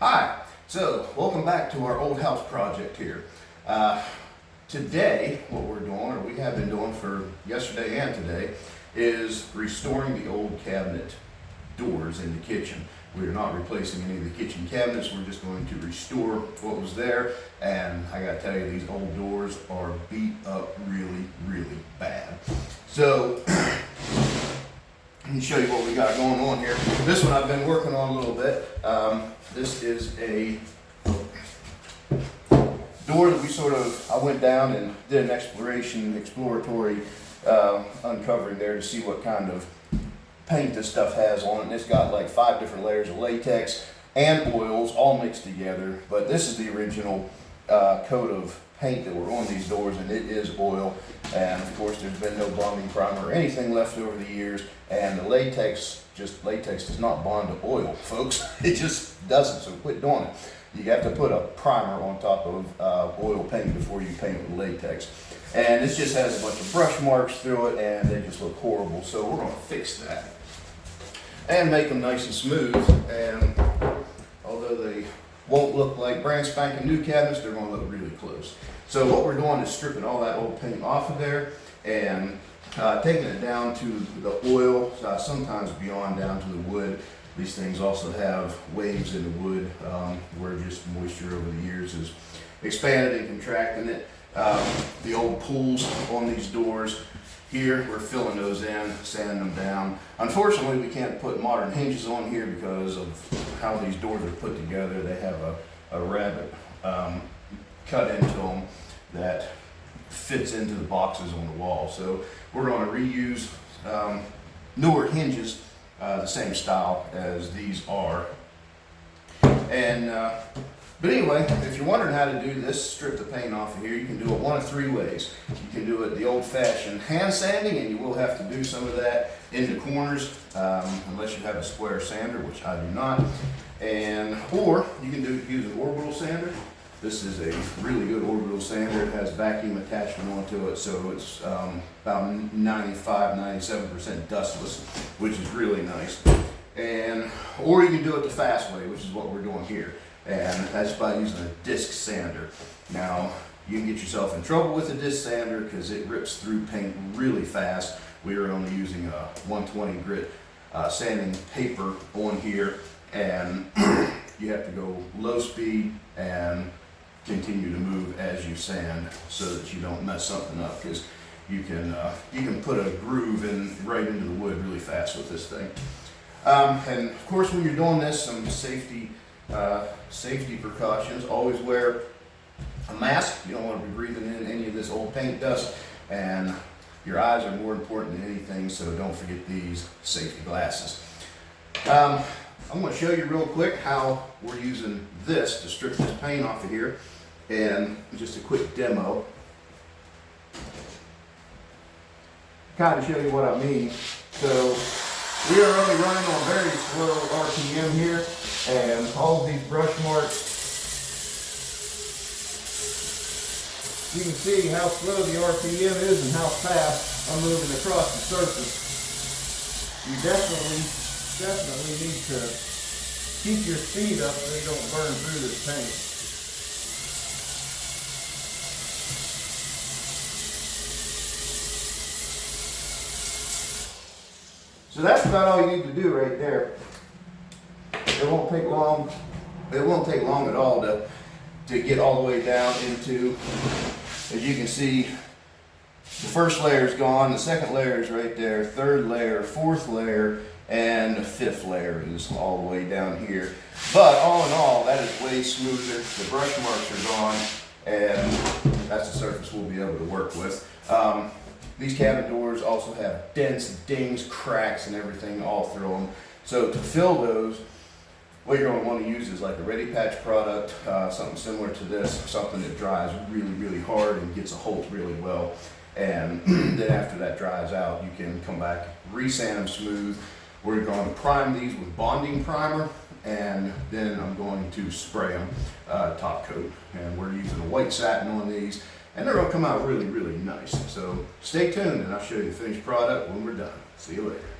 Hi, so welcome back to our old house project here. Today, what we're doing, or we have been doing for yesterday and today, is restoring the old cabinet doors in the kitchen. We are not replacing any of the kitchen cabinets, we're just going to restore what was there. And I gotta tell you, these old doors are beat up really, really bad. So, let me show you what we got going on here. This one I've been working on a little bit. This is a door that I went down and did an exploratory uncovering there to see what kind of paint this stuff has on it. And it's got like 5 different layers of latex and oils all mixed together. But this is the original coat of paint that were on these doors, and it is oil. And of course there's been no bonding primer or anything left over the years, and the latex does not bond to oil, folks. It just doesn't, so quit doing it. You have to put a primer on top of oil paint before you paint with latex. And this just has a bunch of brush marks through it, and they just look horrible. So we're going to fix that and make them nice and smooth. And although they won't look like brand spanking new cabinets, they're going to look really close. So what we're doing is stripping all that old paint off of there and taking it down to the oil, sometimes beyond down to the wood. These things also have waves in the wood where just moisture over the years has expanded and contracted it. The old pulls on these doors here, we're filling those in, sanding them down. Unfortunately, we can't put modern hinges on here because of how these doors are put together. They have a rabbet cut into them that fits into the boxes on the wall. So we're going to reuse newer hinges, the same style as these are. And but anyway, if you're wondering how to do this, strip the paint off of here, you can do it one of 3 ways. You can do it the old-fashioned hand sanding, and you will have to do some of that in the corners, unless you have a square sander, which I do not. Or you can use an orbital sander. This is a really good orbital sander. It has vacuum attachment onto it, so it's about 95–97% dustless, which is really nice. Or you can do it the fast way, which is what we're doing here. And that's by using a disc sander. Now, you can get yourself in trouble with a disc sander because it rips through paint really fast. We are only using a 120 grit sanding paper on here, and you have to go low speed and continue to move as you sand so that you don't mess something up, because you can put a groove right into the wood really fast with this thing. And of course, when you're doing this, some safety precautions. Always wear a mask. You don't want to be breathing in any of this old paint dust, and your eyes are more important than anything, so don't forget these safety glasses. I'm going to show you real quick how we're using this to strip this paint off of here, and just a quick demo. Kind of show you what I mean. So we are only running on very slow RPM here, and all of these brush marks, you can see how slow the RPM is and how fast I'm moving across the surface. You definitely need to keep your speed up so you don't burn through this paint. So that's about all you need to do right there. It won't take long. It won't take long at all to get all the way down into, as you can see, the first layer is gone, the second layer is right there, third layer, fourth layer, and the 5th layer is all the way down here. But all in all, that is way smoother. The brush marks are gone, and that's the surface we'll be able to work with. These cabinet doors also have dents, dings, cracks, and everything all through them. So to fill those, what you're going to want to use is like a Ready Patch product, something similar to this, something that dries really, really hard and gets a hold really well. And then after that dries out, you can come back, resand them smooth. We're going to prime these with bonding primer, and then I'm going to spray them top coat. And we're using a white satin on these, and they're going to come out really, really nice. So stay tuned, and I'll show you the finished product when we're done. See you later.